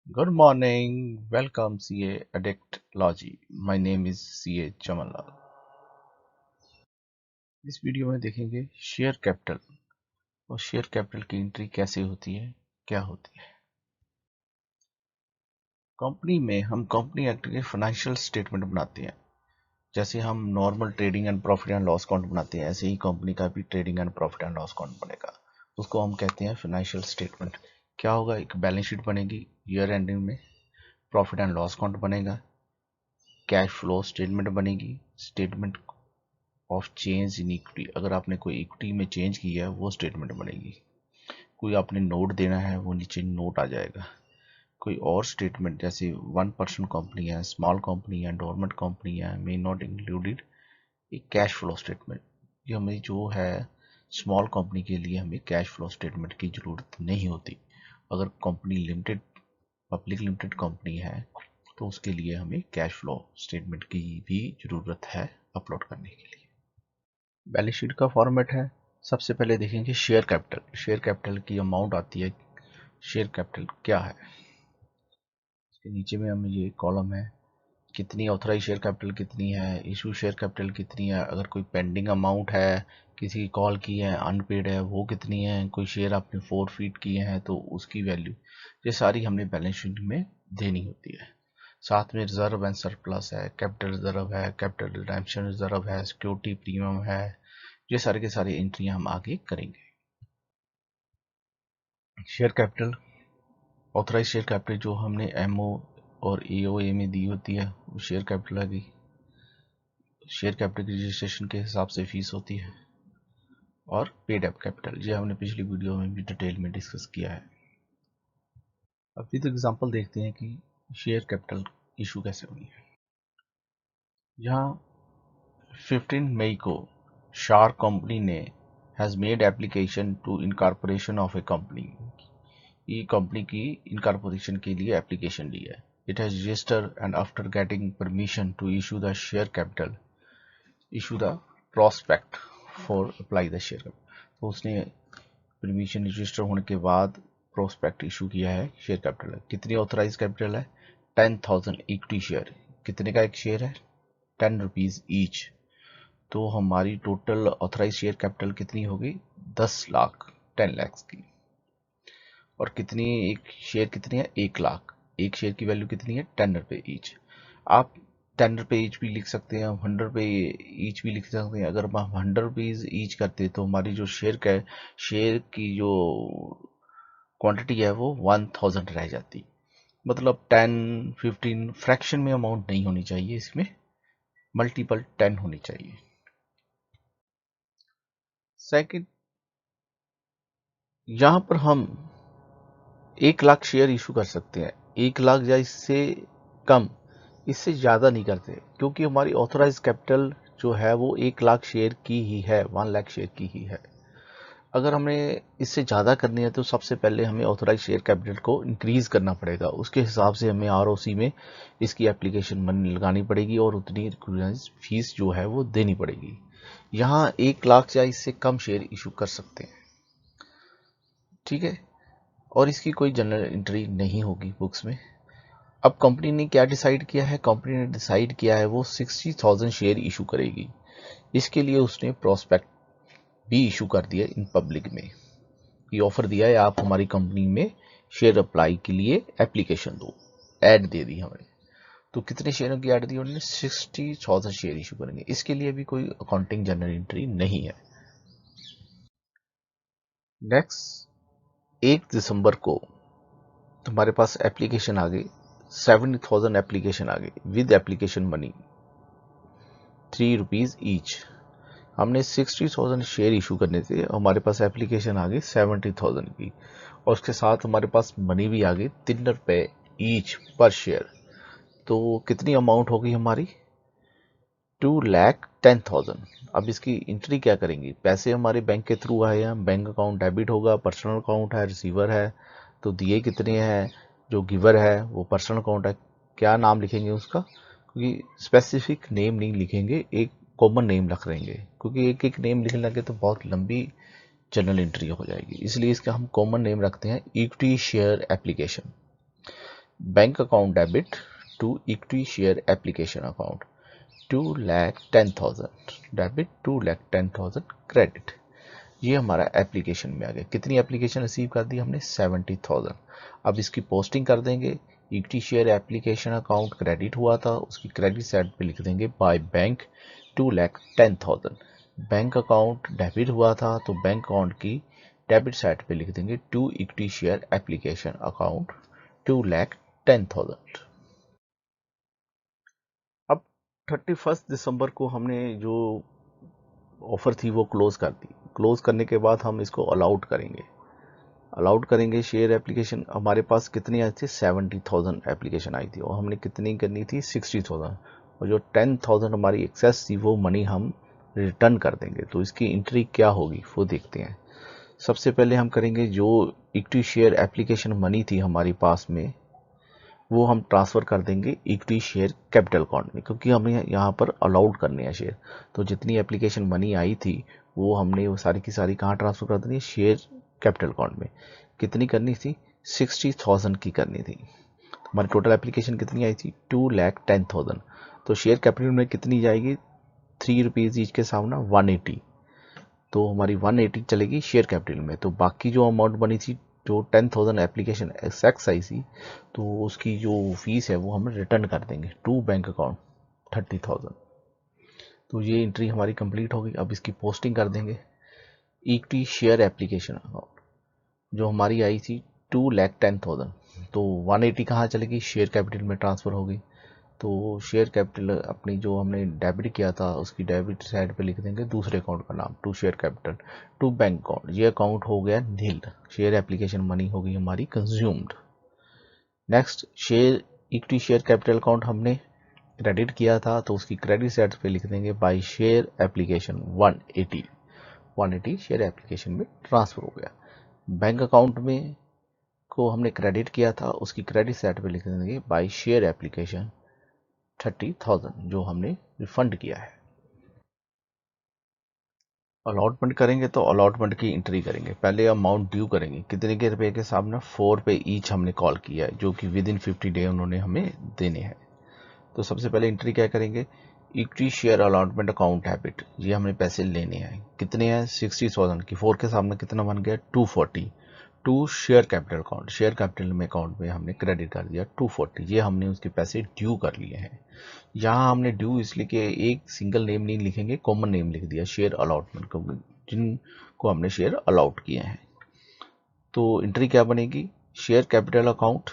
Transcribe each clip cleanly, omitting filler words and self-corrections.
Good morning. Welcome CA Addictology. My name is CA Chamanlal. इस video में देखेंगे share capital और share capital की एंट्री कैसे होती है, क्या होती है। कंपनी में हम कंपनी एक्ट के फाइनेंशियल स्टेटमेंट बनाते हैं। जैसे हम normal trading and profit and loss account बनाते हैं, ऐसे ही कंपनी का भी trading and profit and loss account बनेगा। उसको हम कहते हैं फाइनेंशियल स्टेटमेंट। क्या होगा, एक बैलेंस शीट बनेगी ईयर एंडिंग में, प्रॉफिट एंड लॉस अकाउंट बनेगा, कैश फ्लो स्टेटमेंट बनेगी, statement of change in equity, अगर आपने कोई इक्विटी में चेंज किया है वो स्टेटमेंट बनेगी। कोई आपने नोट देना है वो नीचे नोट आ जाएगा। कोई और स्टेटमेंट जैसे 1% कंपनी है, स्मॉल कंपनी है, डोरमेंट कंपनी है, मे नॉट इंक्लूडेड एक कैश फ्लो स्टेटमेंट। ये हमें जो है स्मॉल कंपनी के लिए हमें कैश फ्लो स्टेटमेंट की ज़रूरत नहीं होती। अगर company limited, public limited company है तो उसके लिए हमें कैश फ्लो स्टेटमेंट की भी ज़रूरत है अपलोड करने के लिए। बैलेंस शीट का फॉर्मेट है। सबसे पहले देखेंगे शेयर कैपिटल। शेयर कैपिटल की अमाउंट आती है, शेयर कैपिटल क्या है। इसके नीचे में हमें ये कॉलम है, कितनी ऑथराइज शेयर कैपिटल कितनी है, इशू शेयर कैपिटल कितनी है, अगर कोई पेंडिंग अमाउंट है, किसी की कॉल की है अनपेड है वो कितनी है, कोई शेयर आपने फॉरफिट किए हैं तो उसकी वैल्यू, ये सारी हमने बैलेंस शीट में देनी होती है। साथ में रिजर्व एंड सरप्लस है, कैपिटल रिजर्व है, कैपिटल रिडेम्पशन रिजर्व है, सिक्योरिटी प्रीमियम है, ये सारे के सारी एंट्रियां हम आगे करेंगे। Share capital, authorise share capital जो हमने एमओ और एओए में दी होती है वो शेयर कैपिटल है। शेयर कैपिटल की रजिस्ट्रेशन के हिसाब से फीस होती है। और पेड अप कैपिटल, ये हमने पिछली वीडियो में भी डिटेल में डिस्कस किया है। अभी तो एग्जांपल देखते हैं कि शेयर कैपिटल इशू कैसे हुई है। यहाँ 15 मई को शार कंपनी ने has made application to incorporation of a company. ये कंपनी की इनकॉर्पोरेशन के लिए एप्लीकेशन ली है। It has registered and after getting permission to issue the share capital, issue the prospect for apply the share capital. तो उसने permission register होने के बाद प्रोस्पेक्ट इशू किया है शेयर कैपिटल। कितनी ऑथराइज कैपिटल है, 10,000 इक्विटी शेयर। कितने का एक शेयर है, 10 रुपीज ईच। तो हमारी टोटल ऑथराइज शेयर कैपिटल कितनी होगी, 10 लाख, 10 लैक्स की। और कितनी एक शेयर कितनी है, 1 लाख। एक शेयर की वैल्यू कितनी है, 10 रुपए ईच। आप 10 रुपए ईच भी लिख सकते हैं, 100 रुपए ईच भी लिख सकते हैं। अगर हम 100 रुपीज ईच करते तो हमारी जो शेयर की जो क्वांटिटी है वो 1000 रह जाती। मतलब 10, 15 फ्रैक्शन में अमाउंट नहीं होनी चाहिए, इसमें मल्टीपल 10 होनी चाहिए। सेकंड, यहां पर हम 1 लाख शेयर इशू कर सकते हैं। 1 लाख या इससे कम, इससे ज़्यादा नहीं करते, क्योंकि हमारी ऑथराइज कैपिटल जो है वो 1 लाख शेयर की ही है, 1 लाख शेयर की ही है। अगर हमें इससे ज़्यादा करनी है तो सबसे पहले हमें ऑथराइज शेयर कैपिटल को इंक्रीज़ करना पड़ेगा। उसके हिसाब से हमें आरओसी में इसकी एप्लीकेशन मनी लगानी पड़ेगी और उतनी फीस जो है वो देनी पड़ेगी। यहाँ 1 लाख या इससे कम शेयर इशू कर सकते हैं, ठीक है। और इसकी कोई जनरल एंट्री नहीं होगी बुक्स में। अब कंपनी ने क्या डिसाइड किया है, कंपनी ने डिसाइड किया है वो 60,000 शेयर इशू करेगी। इसके लिए उसने प्रोस्पेक्ट भी इशू कर दिया इन पब्लिक में, ये ऑफर दिया है आप हमारी कंपनी में शेयर अप्लाई के लिए एप्लीकेशन दो, ऐड दे दी हमें। तो कितने शेयरों की ऐड दी उन्होंने, 60,000 शेयर इशू करेंगे। इसके लिए भी कोई अकाउंटिंग जनरल एंट्री नहीं है। नेक्स्ट 1 दिसंबर को तुम्हारे पास एप्लीकेशन आ गई, 70,000 एप्लीकेशन आ गई with application money, 3 rupees each. हमने 60,000 शेयर इशू करने थे, हमारे पास एप्लीकेशन आ गई 70,000 की, और उसके साथ हमारे पास मनी भी आ गई 3 रुपए ईच पर शेयर। तो कितनी अमाउंट होगी हमारी, 2,10,000। अब इसकी एंट्री क्या करेंगे, पैसे हमारे बैंक के थ्रू आए हैं, बैंक अकाउंट डेबिट होगा, पर्सनल अकाउंट है, रिसीवर है, तो दिए कितने हैं, जो गिवर है वो पर्सनल अकाउंट है। क्या नाम लिखेंगे उसका, क्योंकि स्पेसिफिक नेम नहीं लिखेंगे, एक कॉमन नेम रख देंगे, क्योंकि एक एक नेम लिखने लगे तो बहुत लंबी जनरल एंट्री हो जाएगी, इसलिए इसका हम कॉमन नेम रखते हैं, equity share application. Bank account debit to equity share application account 2,10,000 debit 2,10,000 credit. ये हमारा एप्लीकेशन में आ गया। कितनी एप्लीकेशन रिसीव कर दी हमने? 70,000। अब इसकी पोस्टिंग कर देंगे। Equity share application account credit हुआ था, उसकी क्रेडिट साइड पे लिख देंगे by bank 2,10,000। Bank account debit हुआ था तो बैंक अकाउंट की डेबिट साइड पे लिख देंगे to equity share application account 2,10,000। अब 31 दिसंबर को हमने जो ऑफर थी वो क्लोज कर दी। क्लोज करने के बाद हम इसको अलाउड करेंगे शेयर एप्लीकेशन। हमारे पास कितनी आई थी? 70,000 एप्लीकेशन आई थी और हमने कितनी करनी थी? 60,000। और जो 10,000 हमारी एक्सेस थी वो मनी हम रिटर्न कर देंगे। तो इसकी एंट्री क्या होगी वो देखते हैं। सबसे पहले हम करेंगे जो इक्विटी शेयर एप्लीकेशन मनी थी हमारे पास में वो हम ट्रांसफ़र कर देंगे इक्विटी शेयर कैपिटल अकाउंट में, क्योंकि हमें यहाँ पर अलाउड करने हैं शेयर। तो जितनी एप्लीकेशन मनी आई थी वो हमने वो सारी की सारी कहाँ ट्रांसफ़र कर देनी है? शेयर कैपिटल अकाउंट में। कितनी करनी थी? 60,000 की करनी थी। हमारी टोटल एप्लीकेशन कितनी आई थी? 2,10,000। तो शेयर कैपिटल में कितनी जाएगी? ₹3 ईच के सामने 180। तो हमारी 180 चलेगी शेयर कैपिटल में। तो बाकी जो अमाउंट बनी थी, जो 10,000 एप्लीकेशन एक्सेस आई थी, तो उसकी जो फीस है वो हम रिटर्न कर देंगे टू बैंक अकाउंट 30,000। तो ये एंट्री हमारी कंप्लीट होगी। अब इसकी पोस्टिंग कर देंगे। इक्विटी शेयर एप्लीकेशन अकाउंट जो हमारी आई थी 2,10,000, तो 180 कहाँ चलेगी? शेयर कैपिटल में ट्रांसफ़र होगी। तो शेयर कैपिटल अपनी जो हमने डेबिट किया था उसकी डेबिट साइड पे लिख देंगे दूसरे अकाउंट का नाम, to share capital to bank account. ये अकाउंट हो गया नील। शेयर एप्लीकेशन मनी हो गई हमारी consumed. Next, share equity share capital account हमने क्रेडिट किया था तो उसकी क्रेडिट साइड पे लिख देंगे by share application 180 share application में ट्रांसफर हो गया। बैंक अकाउंट में को हमने क्रेडिट किया था उसकी क्रेडिट साइड पे लिख देंगे बाय शेयर एप्लीकेशन 30,000 जो हमने रिफंड किया है। अलॉटमेंट करेंगे तो अलॉटमेंट की एंट्री करेंगे। पहले अमाउंट ड्यू करेंगे। कितने के रुपए के सामने? 4 पे ईच हमने कॉल किया है, जो कि विद इन 50 डे उन्होंने हमें देने हैं। तो सबसे पहले एंट्री क्या करेंगे? Equity share allotment account habit, ये हमने पैसे लेने हैं। कितने हैं? 60,000 की 4 के सामने कितना बन गया? 240। To share capital account, share capital में अकाउंट में हमने क्रेडिट कर दिया 240। ये हमने उसके पैसे ड्यू कर लिए हैं। यहाँ हमने ड्यू इसलिए कि एक सिंगल नेम नहीं लिखेंगे, कॉमन नेम लिख दिया शेयर अलॉटमेंट को, जिनको हमने शेयर अलॉट किए हैं। तो एंट्री क्या बनेगी? शेयर कैपिटल अकाउंट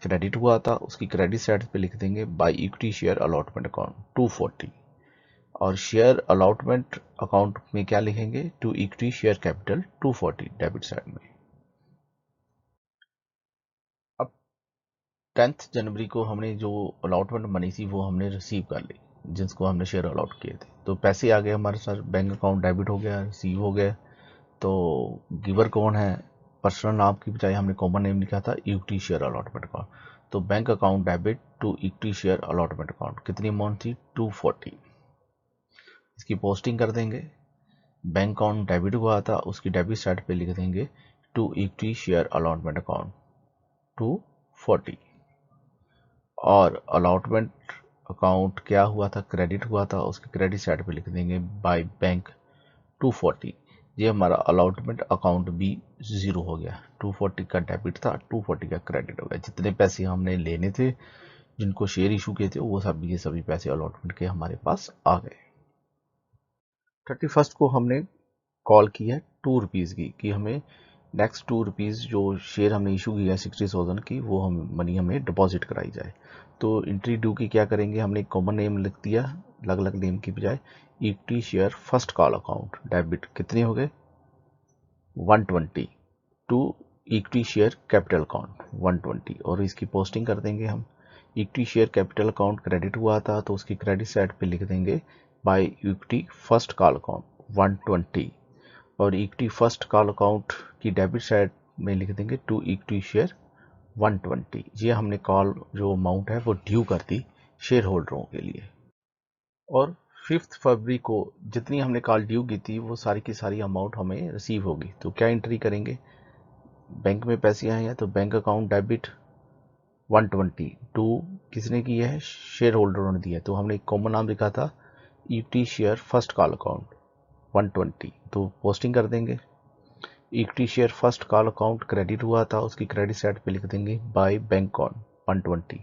क्रेडिट हुआ था उसकी क्रेडिट साइड पे लिख देंगे by equity share allotment account 240। और शेयर अलॉटमेंट अकाउंट में क्या लिखेंगे? To equity share capital 240 debit side में। अब 10 जनवरी को हमने जो अलॉटमेंट मनी थी वो हमने रिसीव कर ली, जिसको हमने शेयर अलॉट किए थे। तो पैसे आ गए हमारे साथ, बैंक अकाउंट डेबिट हो गया, रिसीव हो गया। तो गिवर कौन है? पर्सनल नाम की बजाय हमने कॉमन नेम लिखा था इक्विटी शेयर अलॉटमेंट अकाउंट। तो bank account debit to equity share allotment account कितनी अमाउंट थी? 240। इसकी पोस्टिंग कर देंगे। बैंक अकाउंट डेबिट हुआ था उसकी डेबिट साइड पे लिख देंगे to equity share allotment account 240। और अलॉटमेंट अकाउंट क्या हुआ था? क्रेडिट हुआ था उसकी क्रेडिट साइड पे लिख देंगे बाय बैंक 240। ये हमारा अलॉटमेंट अकाउंट भी जीरो हो गया। 240 का डेबिट था, 240 का क्रेडिट हो गया। जितने पैसे हमने लेने थे, जिनको शेयर इशू किए थे, वो सब ये सभी पैसे अलॉटमेंट के हमारे पास आ गए। 31 को हमने कॉल की है ₹2 की कि हमें नेक्स्ट ₹2 जो शेयर हमने इशू किया है 60,000 की, वो हम मनी हमें डिपॉजिट कराई जाए। तो एंट्री ड्यू की क्या करेंगे? हमने कॉमन नेम लिख दिया अलग अलग नेम की बजाय, equity share first call account debit कितने हो गए? 120 to equity share capital account 120। और इसकी पोस्टिंग कर देंगे हम। Equity share capital account credit हुआ था तो उसकी क्रेडिट साइड पे लिख देंगे by equity first call account 120। और इक्विटी फर्स्ट कॉल अकाउंट की डेबिट साइड में लिख देंगे टू इक्विटी शेयर 120। ये हमने कॉल जो अमाउंट है वो ड्यू कर दी शेयर होल्डरों के लिए। और 5 फरवरी को जितनी हमने कॉल ड्यू की थी वो सारी की सारी अमाउंट हमें रिसीव होगी। तो क्या एंट्री करेंगे? बैंक में पैसे आए हैं तो बैंक अकाउंट डेबिट 120 टू किसने की है, शेयर होल्डरों ने दिया है, तो हमने एक कॉमन नाम लिखा था equity share first call account 120, तो पोस्टिंग कर देंगे। Equity share first call account credit हुआ था, उसकी क्रेडिट साइड पे लिख देंगे बाय बैंक ऑन 120।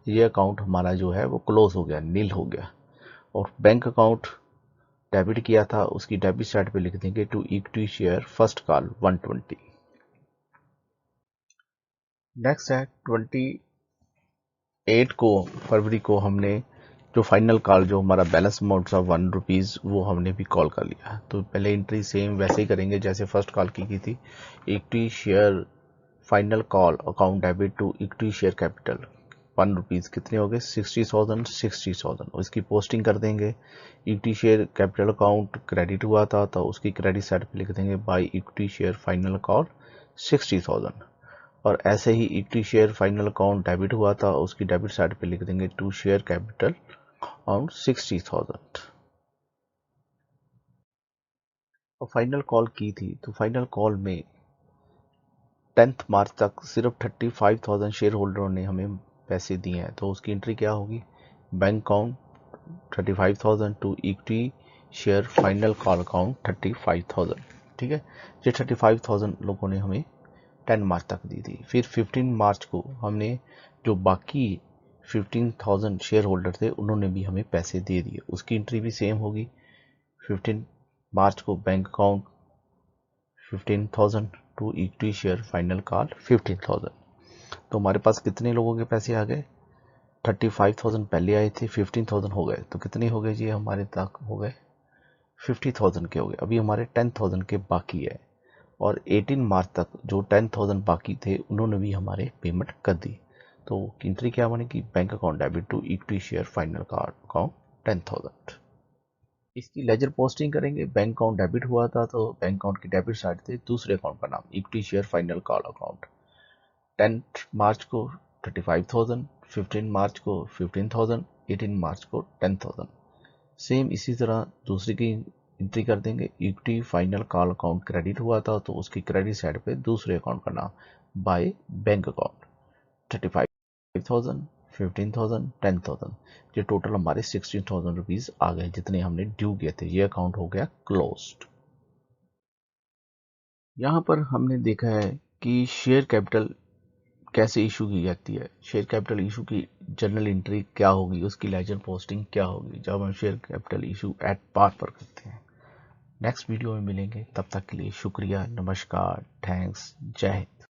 ये अकाउंट हमारा जो है वो क्लोज हो गया, नील हो गया। और बैंक अकाउंट डेबिट किया था, उसकी डेबिट साइड पे लिख देंगे to equity share first call 120। Next है 28 को फरवरी को हमने जो फाइनल कॉल, जो हमारा बैलेंस अमाउंट था ₹1, वो हमने भी कॉल कर लिया। तो पहले एंट्री सेम वैसे ही करेंगे जैसे फर्स्ट कॉल की थी। Equity share final call account debit to equity share capital ₹1 कितने हो गए, 60,000। उसकी पोस्टिंग कर देंगे। Equity share capital account credit हुआ था, तो उसकी क्रेडिट साइड पे लिख देंगे by equity share final call 60,000। और ऐसे ही equity share final account debit हुआ था, उसकी डेबिट साइड पे लिख देंगे टू शेयर कैपिटल अराउंड 60,000। और फाइनल कॉल की थी, तो फाइनल कॉल में 10 मार्च तक सिर्फ 35,000 शेयर होल्डरों ने हमें पैसे दिए हैं, तो उसकी एंट्री क्या होगी, bank account 35,000 to equity share final call account 35,000। ठीक है, ये 35,000 लोगों ने हमें 10 मार्च तक दी थी। फिर 15 मार्च को हमने जो बाकी 15,000 शेयर होल्डर थे उन्होंने भी हमें पैसे दे दिए, उसकी एंट्री भी सेम होगी। 15 मार्च को bank account 15,000 to equity share final call 15,000। तो हमारे पास कितने लोगों के पैसे आ गए, 35,000 पहले आए थे, 15,000 हो गए, तो कितने हो गए जी, हमारे तक हो गए 50,000 के हो गए। अभी हमारे 10,000 के बाकी है, और 18 मार्च तक जो 10,000 बाकी थे उन्होंने भी हमारे पेमेंट कर दी। तो एंट्री क्या बनेगी, bank account debit to equity share final card account 10,000। इसकी लेजर पोस्टिंग करेंगे। बैंक अकाउंट डेबिट हुआ था, तो बैंक अकाउंट की डेबिट साइड थे दूसरे अकाउंट का नाम equity share final call account. 10 March को 35,000, 15 मार्च को 15,000, 18 मार्च को 10,000। सेम इसी तरह दूसरी की एंट्री कर देंगे। Equity final call account credit हुआ था, तो उसकी क्रेडिट साइड पे दूसरे अकाउंट का नाम बाय बैंक अकाउंट 35,000, 15,000, 10,000। ये टोटल हमारे 16,000 रुपीज आ गए, जितने हमने ड्यू किए थे। ये अकाउंट हो गया क्लोज्ड। यहाँ पर हमने देखा है कि शेयर कैपिटल कैसे इशू की जाती है। शेयर कैपिटल इशू की जर्नल एंट्री क्या होगी, उसकी लेजर पोस्टिंग क्या होगी जब हम share capital issue at par पर करते हैं। नेक्स्ट वीडियो में मिलेंगे, तब तक के लिए शुक्रिया, नमस्कार, थैंक्स, जय हिंद।